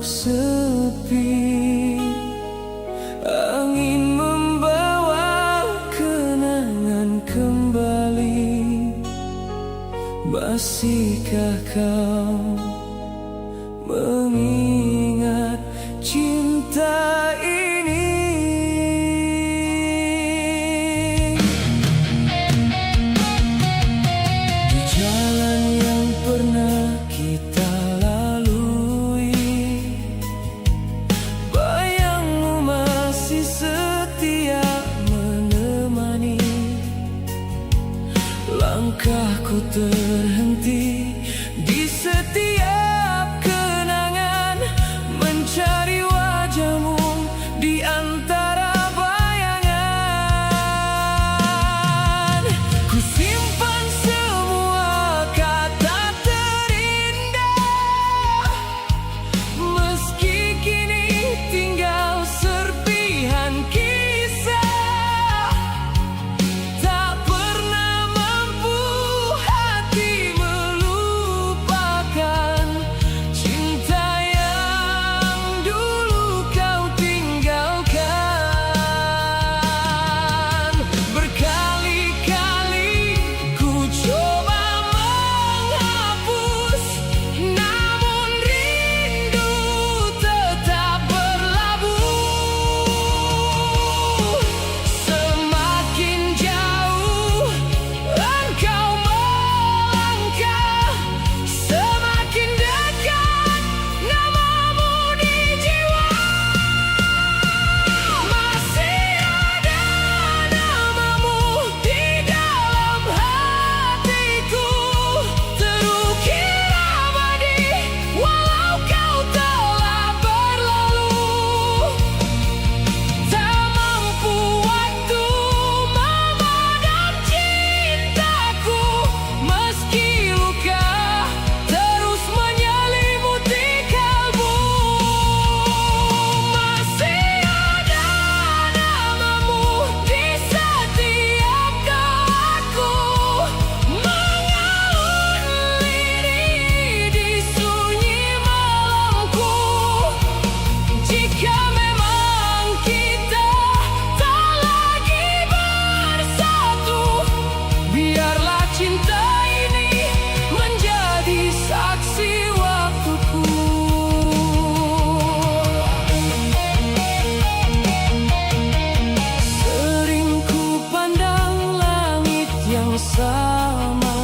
sepi, angin membawa kenangan kembali. Masihkah kau mengingat cinta ini? Di jalan yang pernah kita lalui, bayangmu masih setia menemani. Langkahku terhenti di setiap kenangan, mencari wajahmu di antara bayangan. Ku simpan semua kata terindah, meski kini tinggal serpihan kisah. Tak pernah mampu hati melupakan cinta yang dulu kau tinggalkan. Berkali-kali ku coba menghapus, namun rindu tetap berlabuh. Semakin jauh engkau melangkah, semakin dekat namamu di jiwa. Masih ada namamu di dalam hatiku, terukir abadi walau kau telah berlalu. Tak mampu waktu memadam cintaku, meski luka terus menyelimuti kalbu. Masih ada namamu di setiap doaku, mengalun lirih di sunyi malamku. Jika memang kita tak lagi bersatu, biarlah cinta ini menjadi saksi waktuku. Sering ku pandang langit yang sama,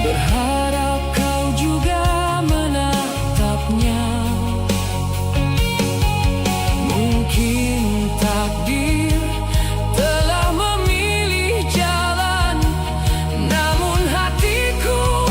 berharap kau juga menatapnya. Mungkin takdir telah memilih jalan, namun hatiku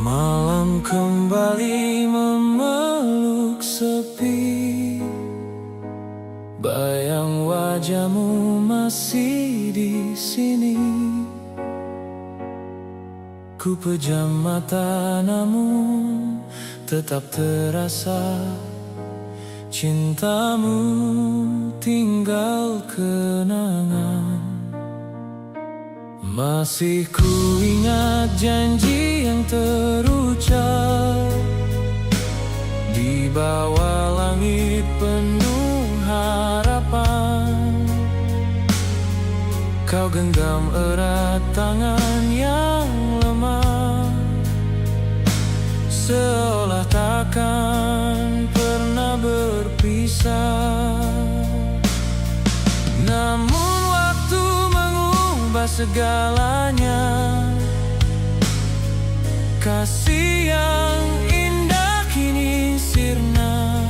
Malam kembali memeluk sepi, bayang wajahmu masih di sini. Ku pejam mata namun tetap terasa cintamu tinggal kenangan. Masih ku ingat janji yang terucap di bawah langit penuh harapan. Kau genggam erat tangan yang lemah, seolah takkan pernah berpisah. Namun waktu mengubah segalanya. Kasih yang indah kini sirna.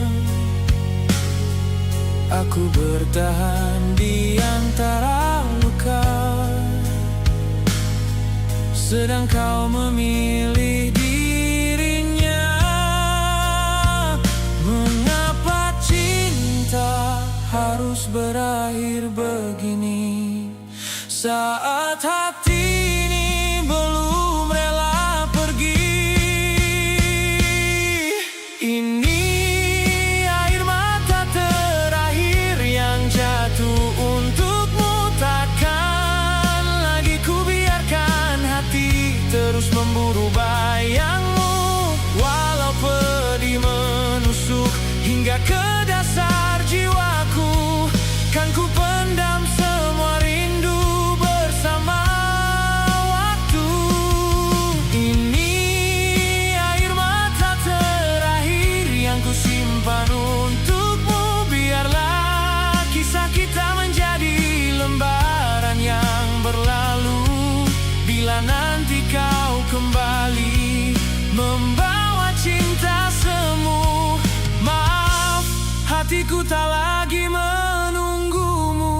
Aku bertahan di antara luka, sedang kau memilih dirinya. Mengapa cinta harus berakhir begini, saat hati ini belum rela pergi? Ini air mata terakhir yang jatuh untukmu. Takkan lagi ku biarkan hati terus memburu bayangmu. Walau pedih menusuk hingga ke dasar jiwaku, kan ku pendam semua rindu bersama waktu. Ini air mata terakhir yang ku simpan untukmu. Biarlah kisah kita menjadi lembaran yang berlalu. Bila nanti kau kembali membawa cinta semu, maaf, hatiku tak lagi menunggumu.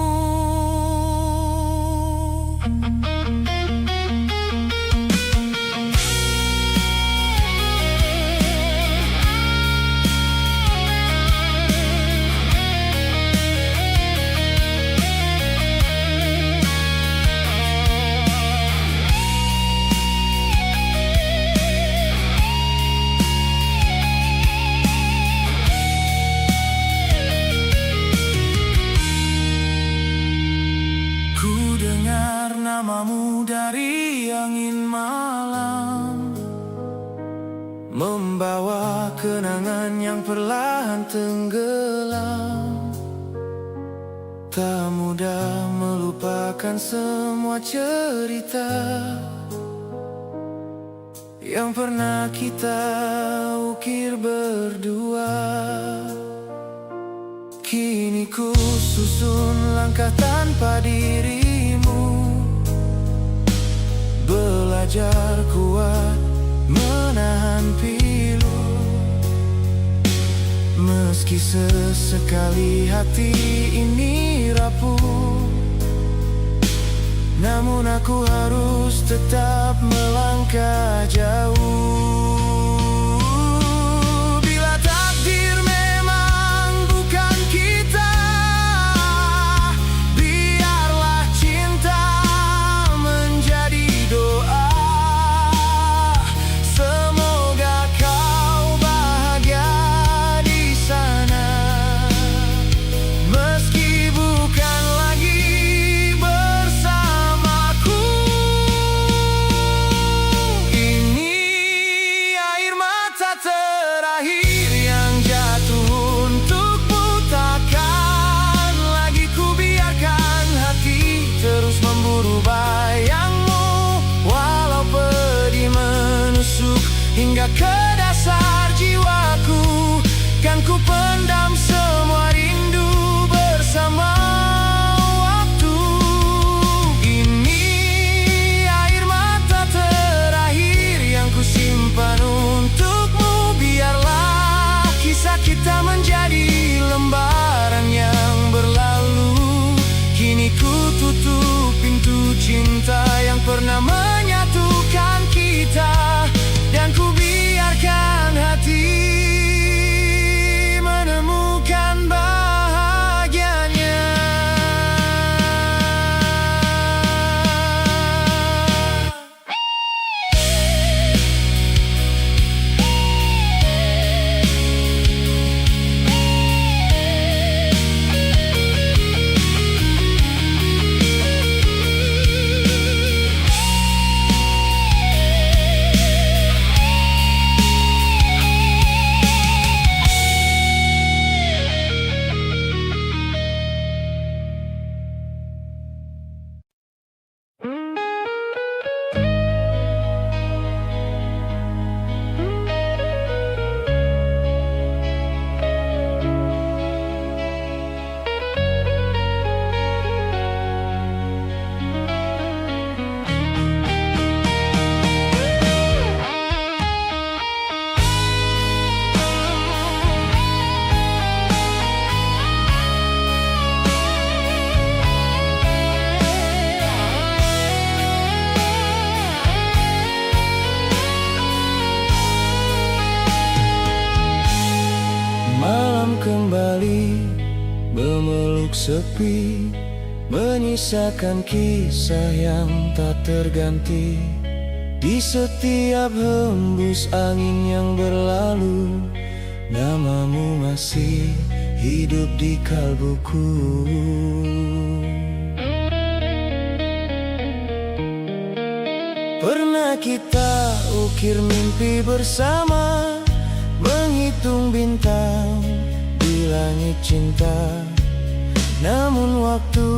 Ku dengar namamu dari angin malam, membawa kenangan yang perlahan tenggelam. Tak mudah melupakan semua cerita yang pernah kita ukir berdua. Kini ku susun langkah tanpa dirimu, belajar kuat menahan pilu. Meski sesekali hati ini rapuh, namun aku harus tetap melangkah jauh. Bila takdir memang bukan kita, biarlah cinta menjadi doa. Semoga kau bahagia di sana, meski bukan lagi bersamaku. Ini Kisah kita menjadi lembaran yang berlalu. Kini ku tutup pintu cinta yang pernah menyatukan kita, dan ku biarkan hati menemukan bahagianya. Malam kembali memeluk sepi, menyisakan kisah yang tak terganti. Di setiap hembus angin yang berlalu, namamu masih hidup di kalbuku. Pernah kita ukir mimpi bersama, menghitung bintang di langit cinta. Namun waktu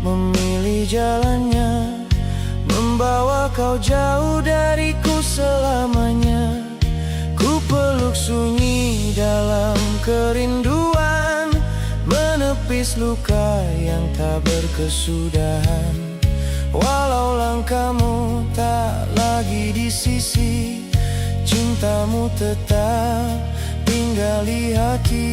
memilih jalannya, membawa kau jauh dariku selamanya. Ku peluk sunyi dalam kerinduan, menepis luka yang tak berkesudahan. Walau langkahmu tak lagi di sisi, cintamu tetap tinggal di hati.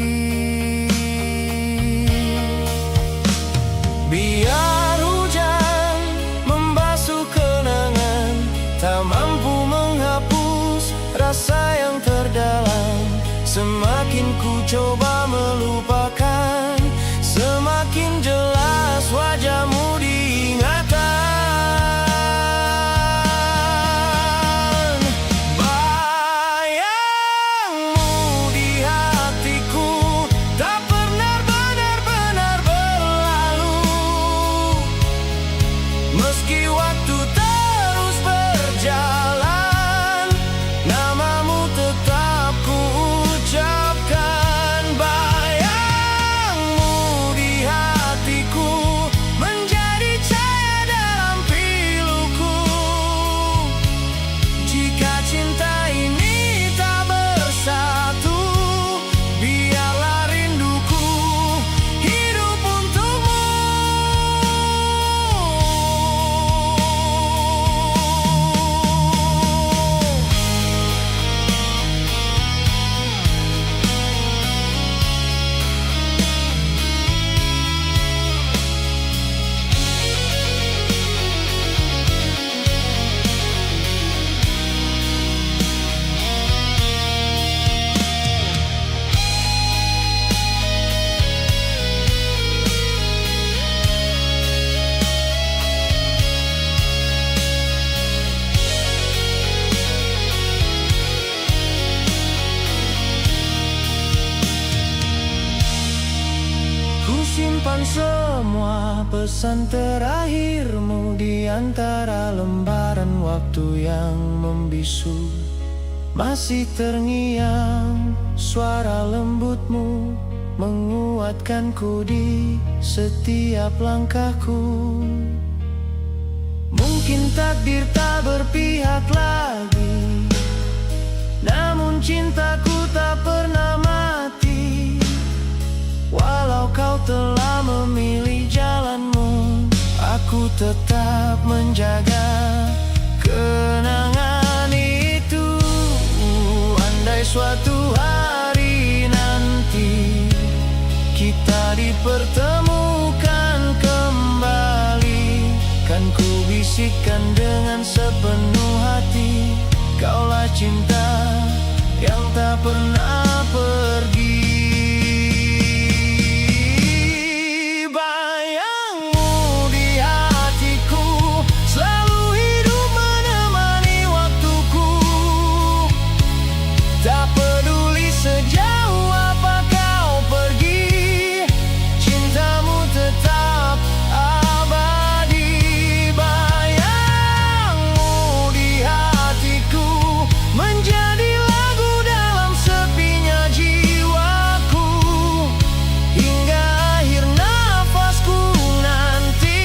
Biar hujan membasuh kenangan, tak mampu menghapus rasa yang terdalam. Semakin ku coba melupakan, semakin jelas wajahmu diingatan. Meski waktu terus berjalan, namamu tetap ku ucapkan. Bayangmu di hatiku menjadi cahaya dalam piluku. Jika cinta ini tak bersatu, biarlah rinduku hidup untukmu. Simpan semua pesan terakhirmu di antara lembaran waktu yang membisu. Masih terngiang suara lembutmu, menguatkanku di setiap langkahku. Mungkin takdir tak berpihak lagi, namun cintaku tak pernah mati. Walau kau telah memilih jalanmu, aku tetap menjaga kenangan itu. Andai suatu hari pertemukan kembali. Kan ku bisikkan dengan sepenuh hati, kaulah cinta yang tak pernah pergi. Bayangmu di hatiku, selalu hidup menemani waktuku. Tak peduli sejauh apa kau pergi, cintamu tetap abadi. Bayangmu di hatiku, menjadi lagu dalam sepinya jiwaku. Hingga akhir nafasku nanti,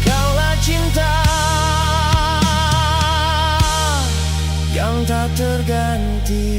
kaulah cinta yang tak terganti.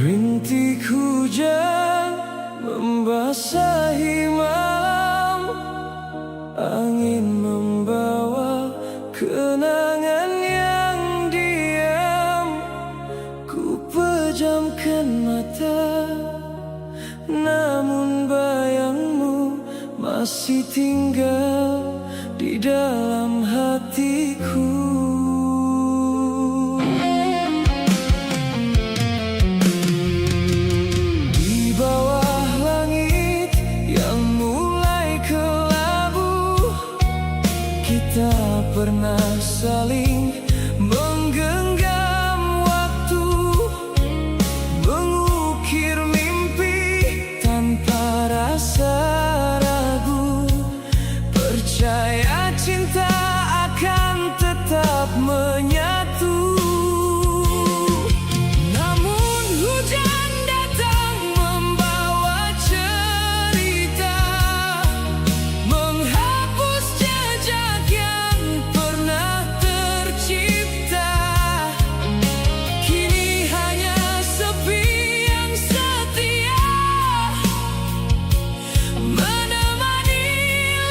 Rintik hujan membasahi malam, angin membawa kenangan yang diam. Ku pejamkan mata, namun bayangmu masih tinggal di dalam hatiku. Tak pernah saling menggenggam waktu, mengukir mimpi tanpa rasa ragu. Percaya cinta akan tetap menyatu. Namun hujan datang membawa cerita, menghapus jejak yang pernah tercipta. Kini hanya sepi yang setia menemani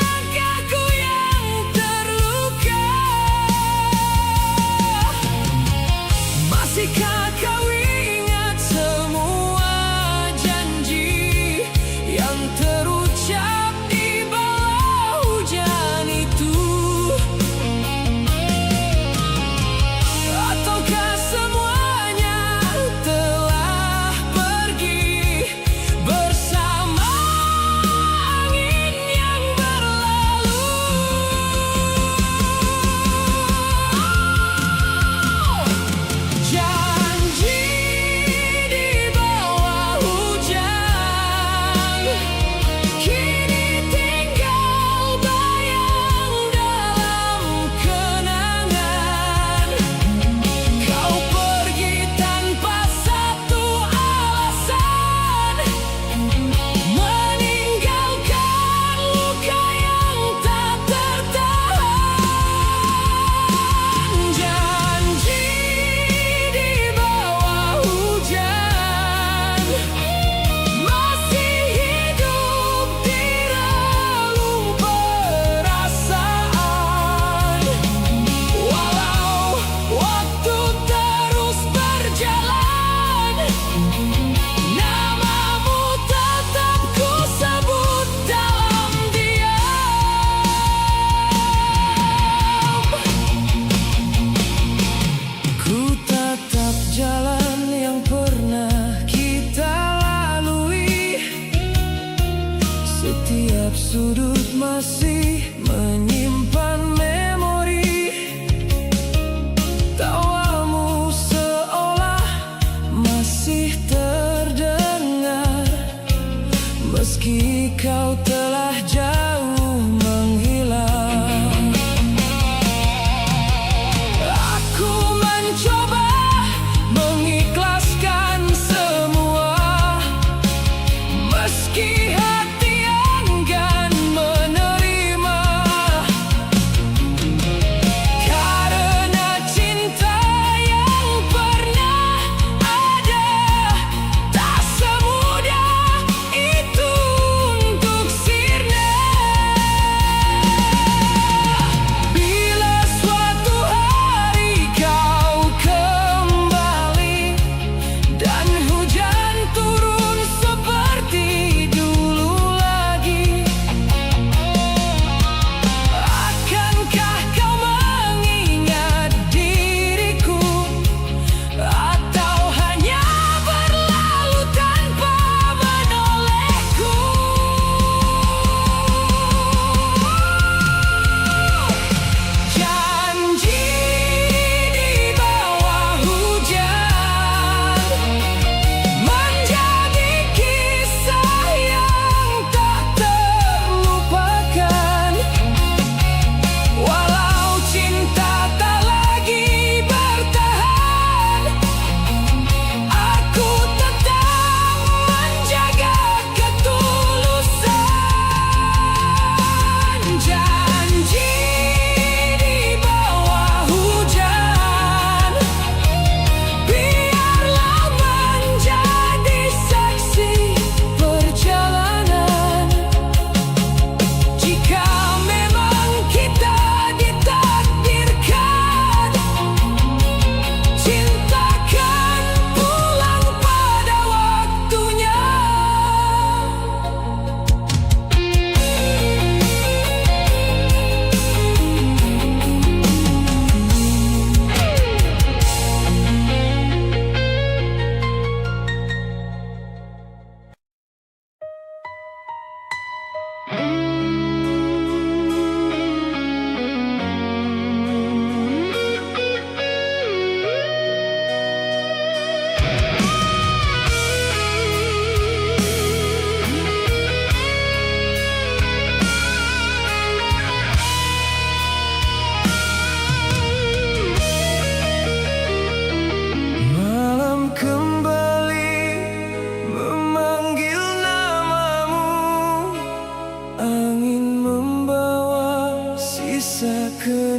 langkahku yang terluka.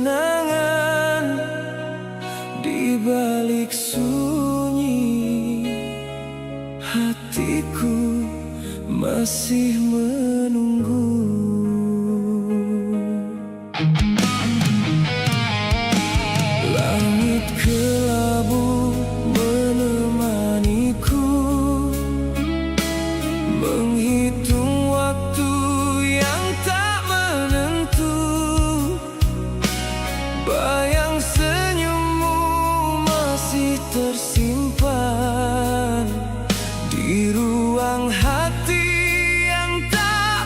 kenangan di balik sunyi. Hatiku masih menunggu. Langit kelabu menemaniku, menghitung waktu yang tak menentu. Bayang senyummu masih tersimpan di ruang hati yang tak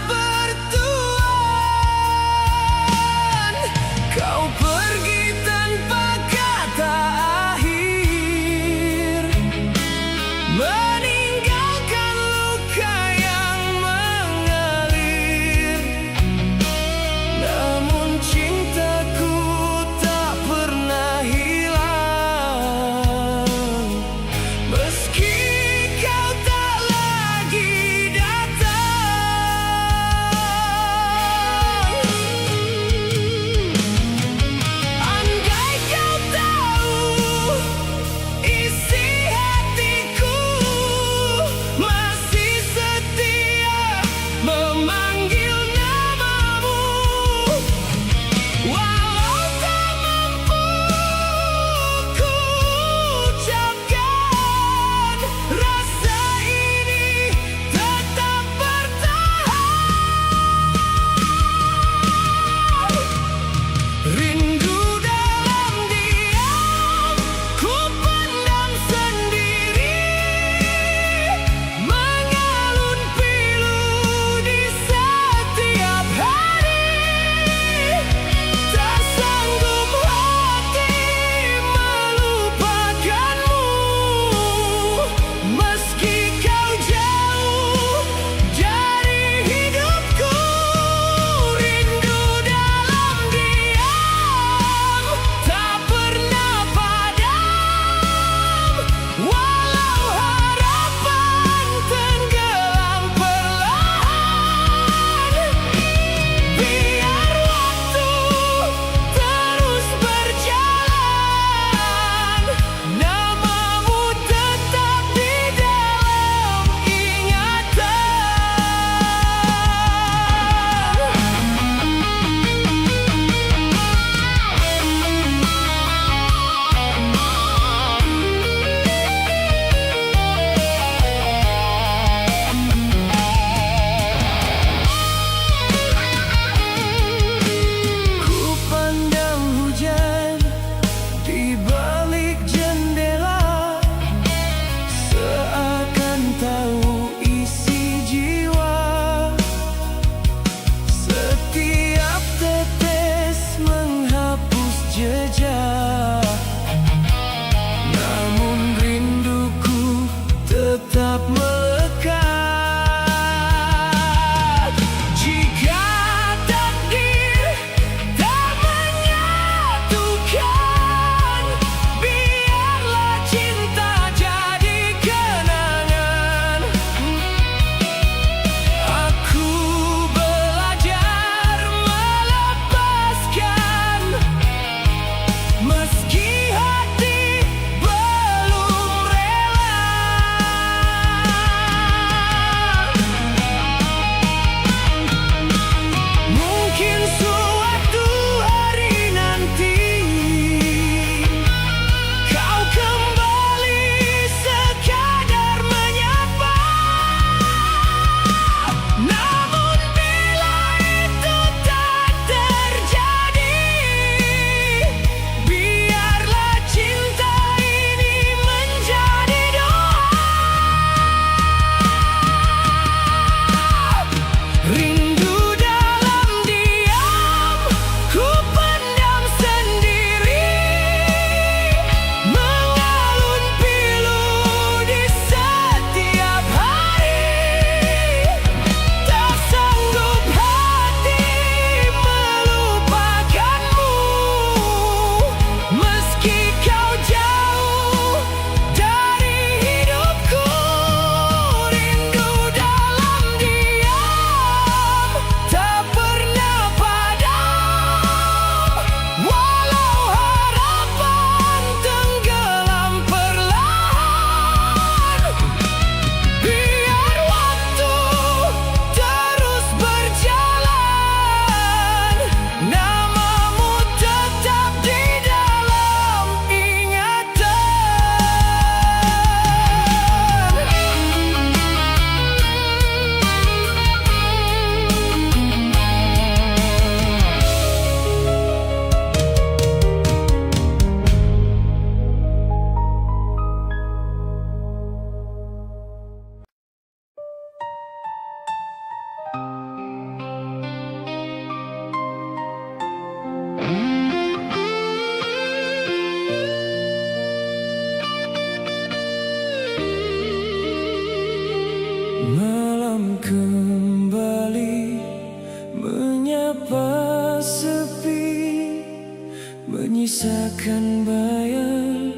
menyisakan bayang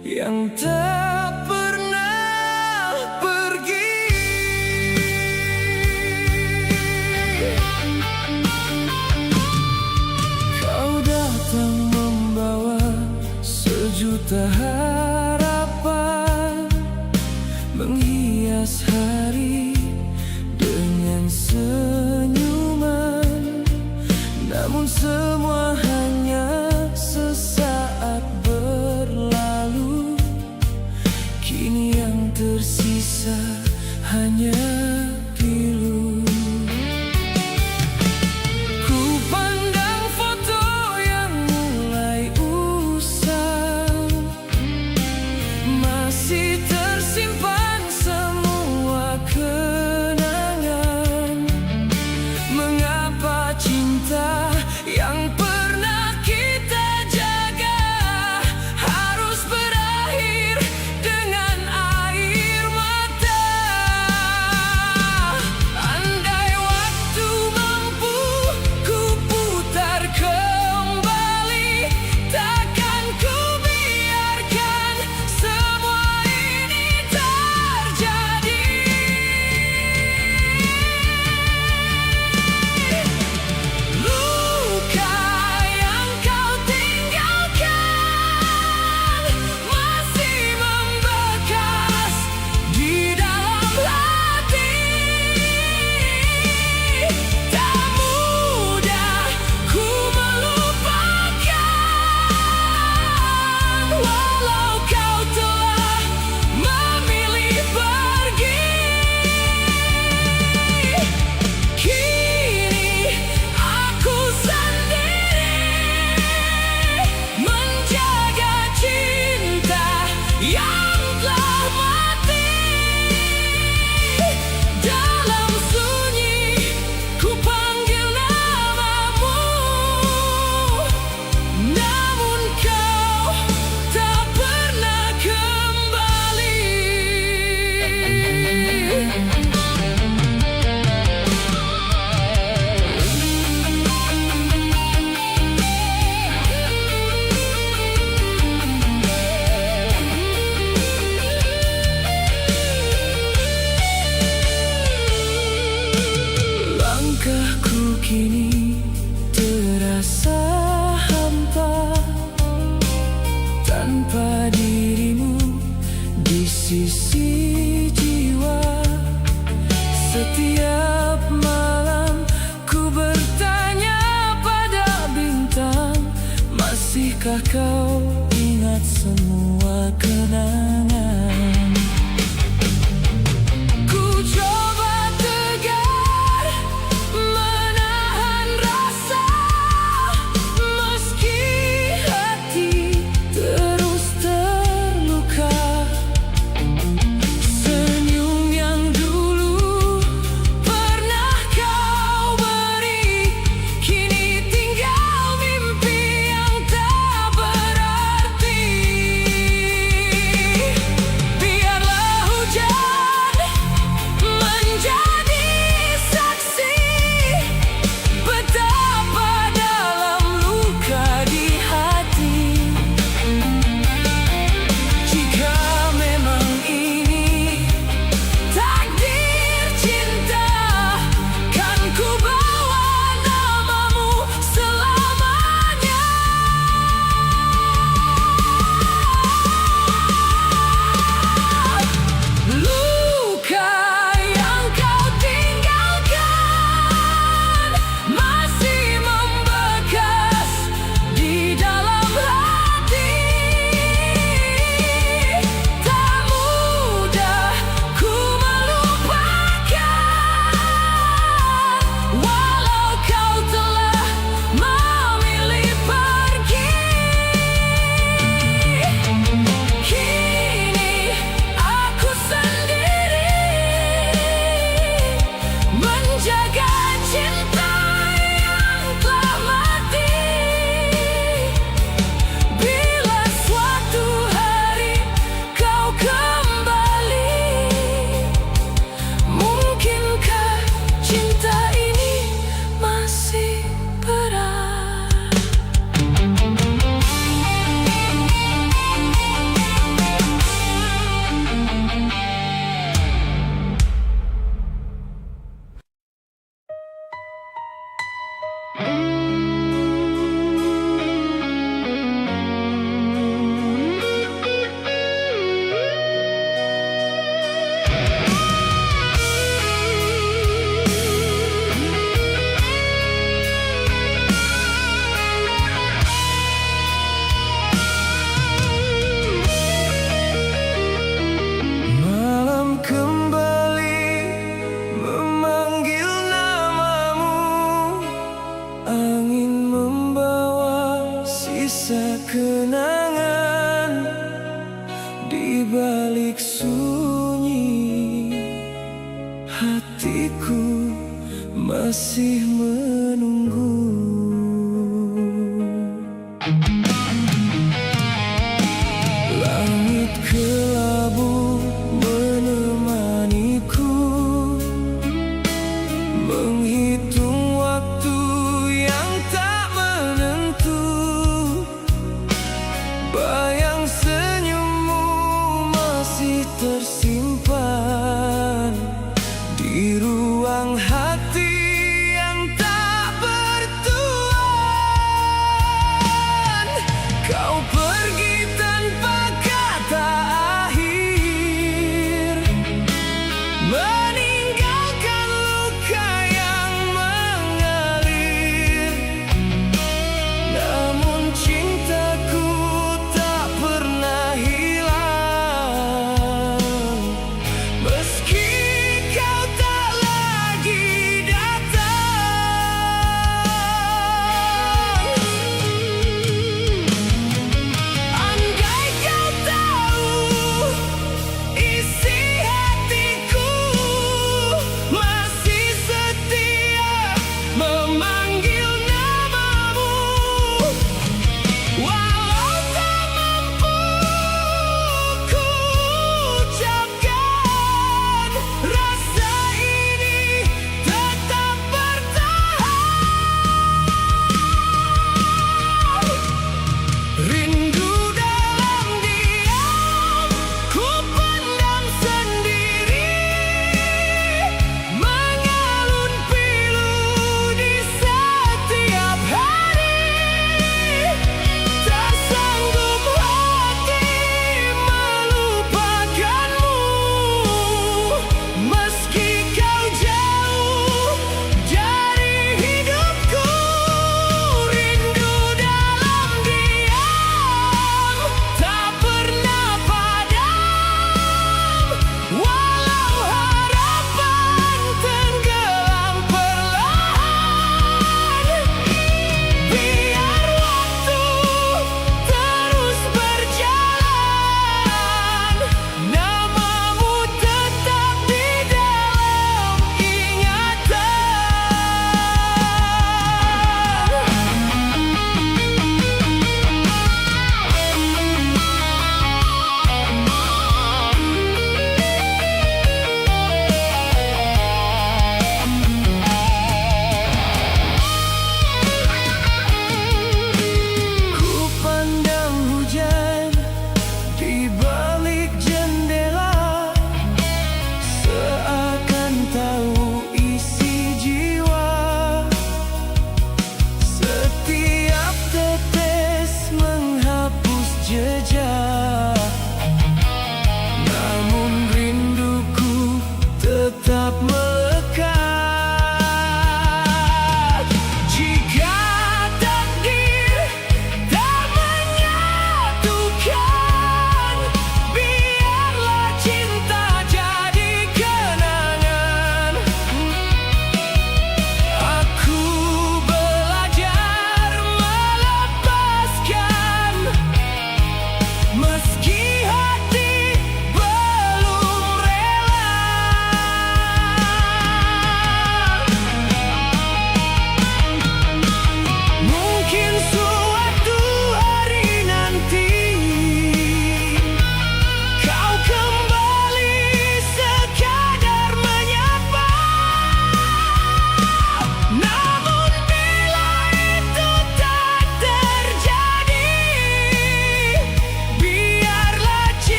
yang tak pernah pergi. Kau datang membawa sejuta harapan, menghias hari dengan senyuman. Namun semua hanya sesaat berlalu. Kini yang tersisa hanya pilu. Ku pandang foto yang mulai usang, masih tersimpan semua kenangan. Mengapa cinta yang pernah kita jaga harus berakhir dengan air mata? Andai waktu mampu ku putar kembali, takkan ku biarkan semua ini terjadi. Luka yang kau tinggalkan masih membekas di dalam hati. Tak mudah ku melupakan, walau kau telah memilih pergi. Kini aku sendiri menjaga cinta yang telah mati. Dalam sunyi ku panggil namamu, namun kau tak pernah kembali. Langkahku kini terasa hampa tanpa dirimu di sisi jiwa. Setiap malam ku bertanya pada bintang, masihkah kau ingat semua kenangan? Ku coba tegar menahan rasa, meski hati terus terluka. Senyum yang dulu pernah kau beri, kini tinggal mimpi yang tak berarti. rasa kenangan di balik sunyi. Hatiku masih menunggu. Langit kelabu menemaniku, menghitung waktu yang tak menentu. Bayang senyummu masih tersimpan di ruang hati yang tak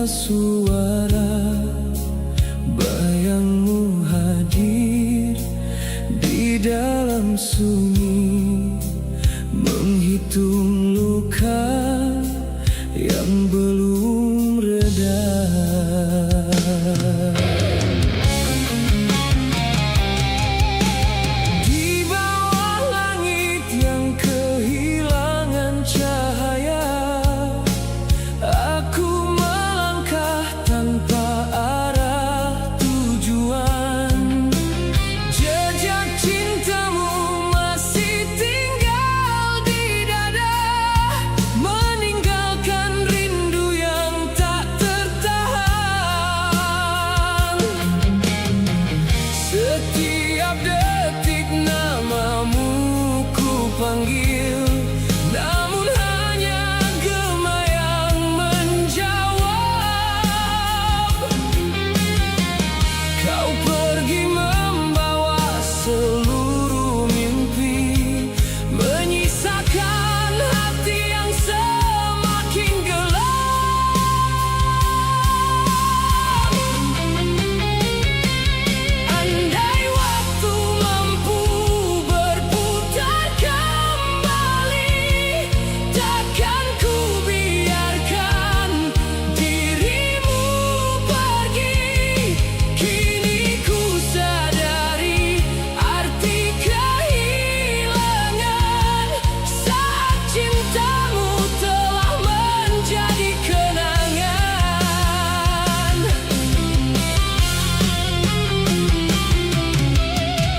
tanpa suara, bayangmu hadir di dalam sunyi, menghitung luka yang belum reda. Di bawah langit yang kehilangan cahaya, aku melangkah tanpa arah tujuan. Jejak cintamu masih tinggal di dada, meninggalkan rindu yang tak tertahan. Setiap detik namamu ku panggil, namun hanya gema yang menjawab. Kau pergi membawa seluruh mimpi, menyisakan hati yang semakin gelap. Andai waktu mampu berputar kembali, takkan ku biarkan dirimu pergi. Kini ku sadari arti kehilangan, saat cintamu telah menjadi kenangan.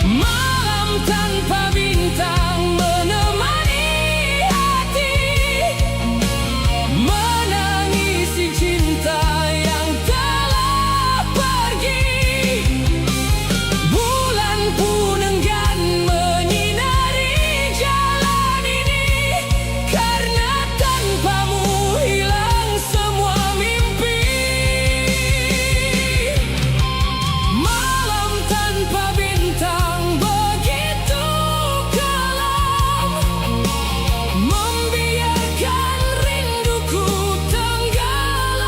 Malam tanpa bintang menemani hati, menangisi cinta yang telah pergi. Bulan pun enggan menyinari jalan ini, karena tanpamu hilang semua mimpi. Malam tanpa bintang begitu kelam, membiarkan rinduku tenggelam.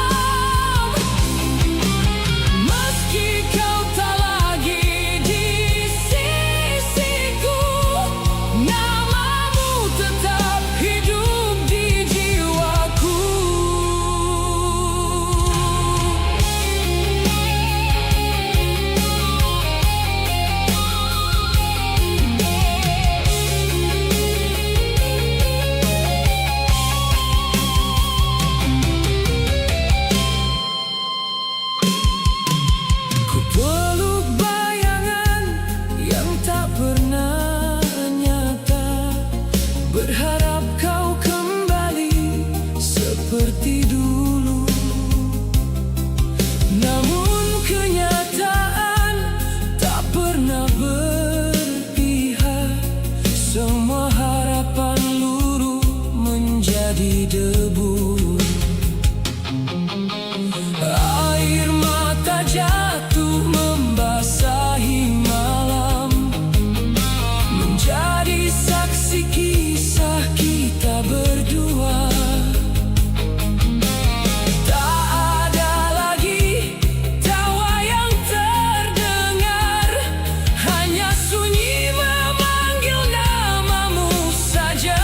Meski kau tak lagi di sisiku, namamu tetap hidup di jiwaku. Ku peluk bayangan yang tak pernah nyata, berharap kau kembali seperti dulu. Namun kenyataan tak pernah berpihak, semua harapan luruh menjadi debu. Air mata jatuh membasahi malam, menjadi saksi kisah kita berdua. Tak ada lagi tawa yang terdengar, hanya sunyi memanggil namamu saja.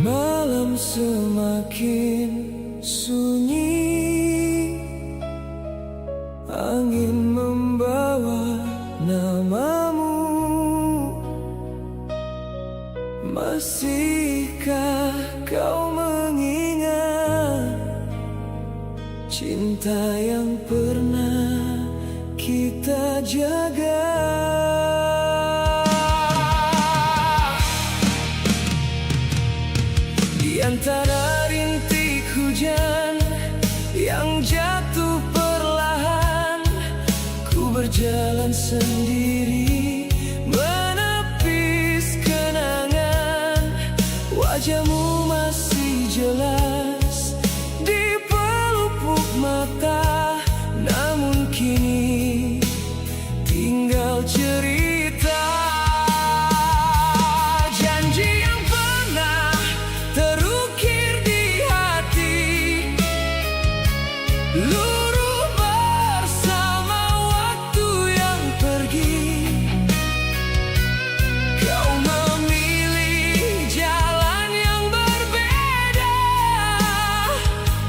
Malam semakin sunyi, angin membawa namamu. Masihkah kau mengingat cinta yang pernah kita jaga? Di antara rintik hujan yang jatuh perlahan, ku berjalan sendiri menepis kenangan. Wajahmu masih jelas di pelupuk mata, namun kini tinggal cerita. Janji yang pernah terukir di hati, luruh bersama waktu yang pergi. Kau memilih jalan yang berbeda,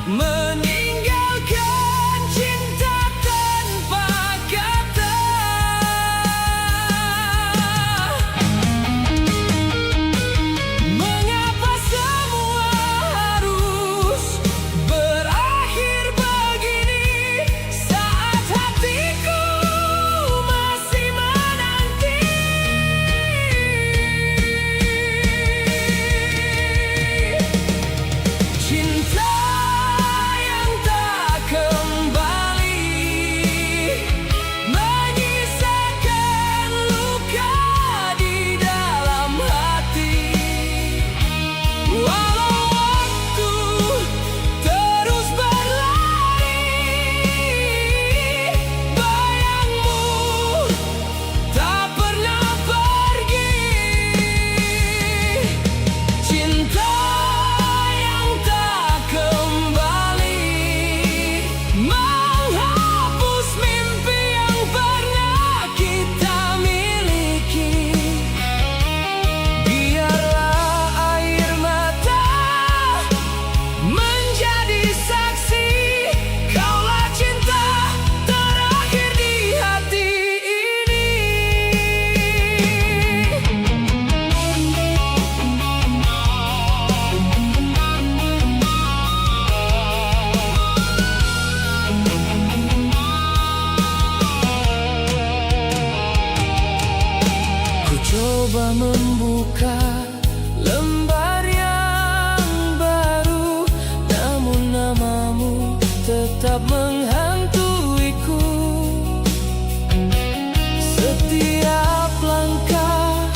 meninggalkan cinta tanpa kata. Mengapa semua harus berakhir begini, saat hatiku masih menanti? Cinta yang tak kembali menyisakan luka di dalam hati. Walau waktu terus berlari, bayangmu tak pernah pergi. Cinta yang tak kembali menghapus mimpi yang pernah kita miliki. Biarlah air mata menjadi saksi, kaulah cinta terakhir di hati ini. Ku coba membuka lembar yang baru, namun namamu tetap menghantuiku. Setiap langkah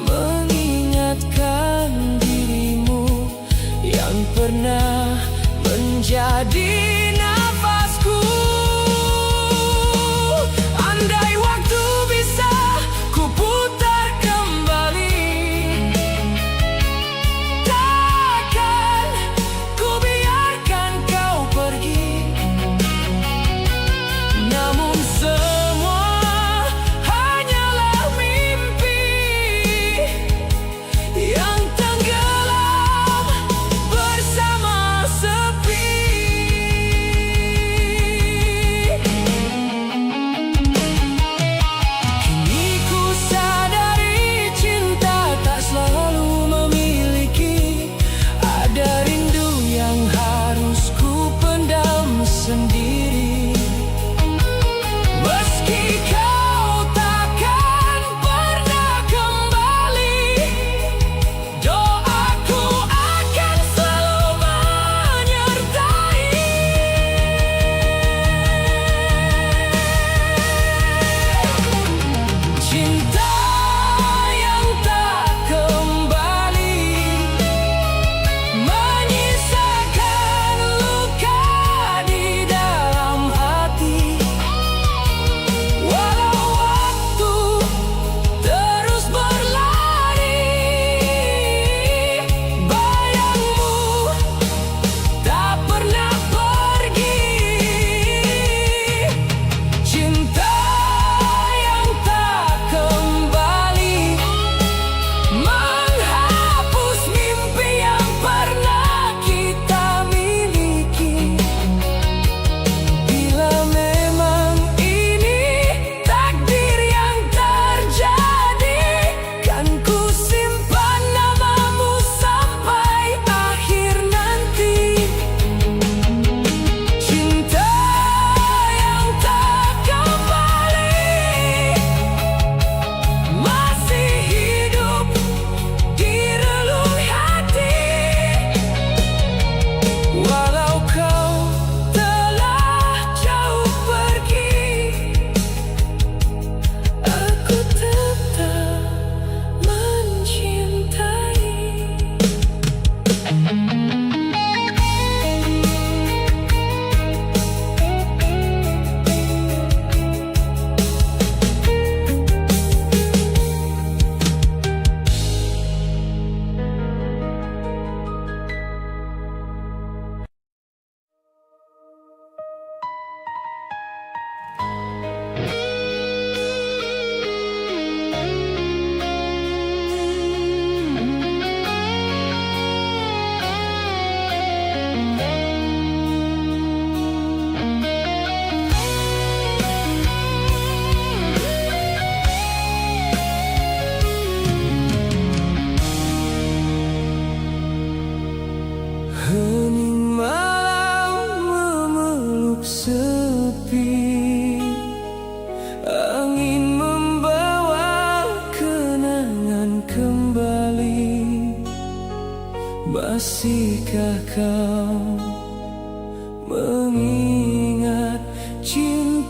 mengingatkan dirimu yang pernah menjadi nafasku. Andai waktu bisa ku putar kembali, takkan ku biarkan kau pergi.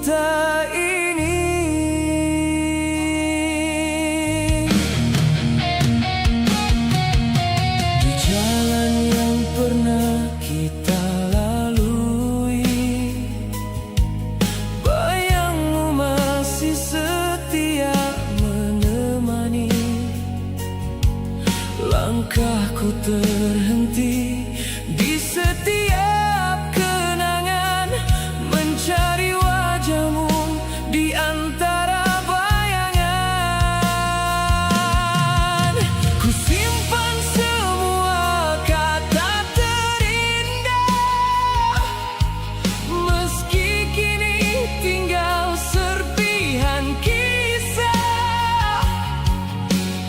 cinta ini. Di jalan yang pernah kita lalui, bayangmu masih setia menemani. Langkahku terhenti di setiap kenangan, mencari wajahmu di antara bayangan. Ku simpan semua kata terindah, meski kini tinggal serpihan kisah.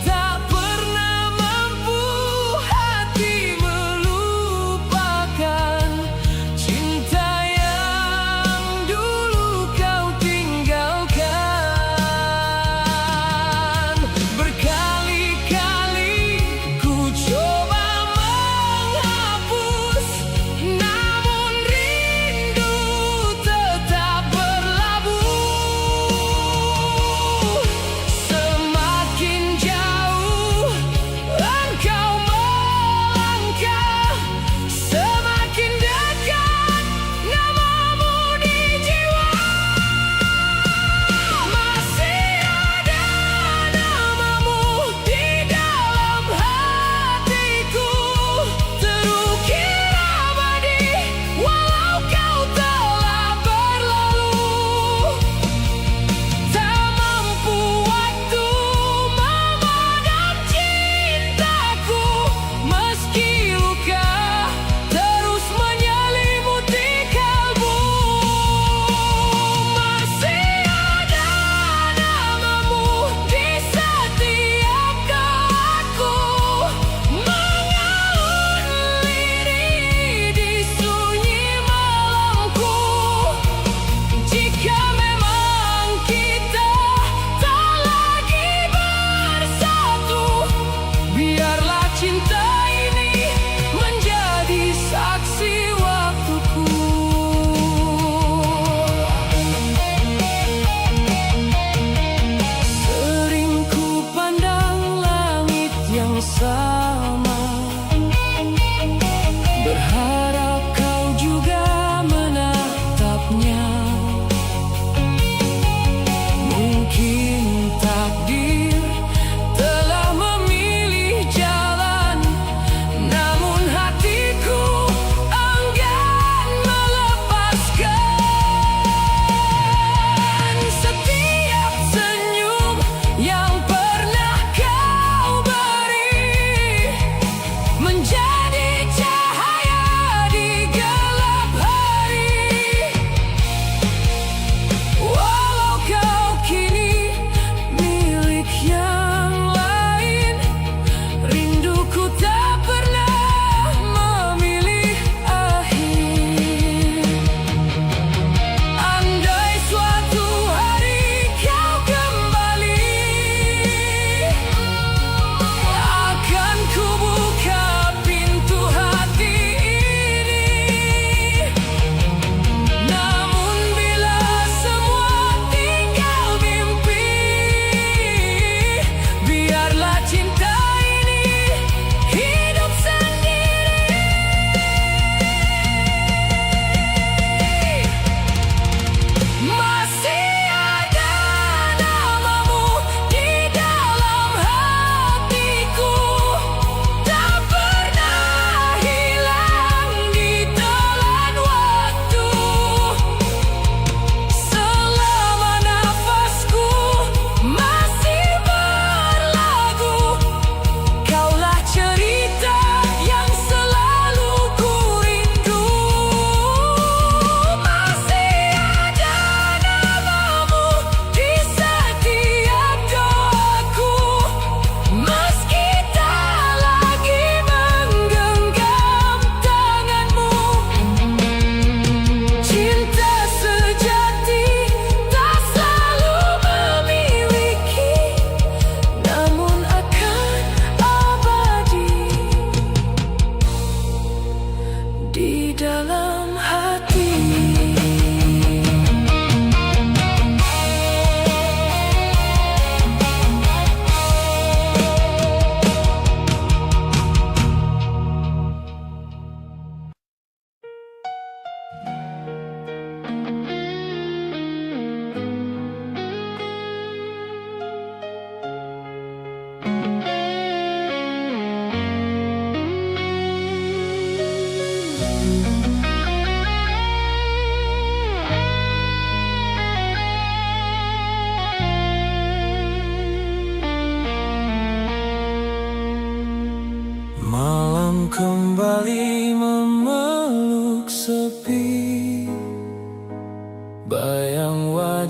Tak pernah mampu hati melupakan cinta yang dulu kau tinggalkan. Berkali-kali ku coba menghapus, namun rindu tetap berlabuh.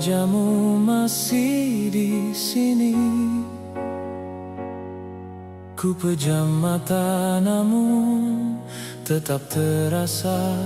wajahmu masih di sini. Ku pejam mata namun tetap terasa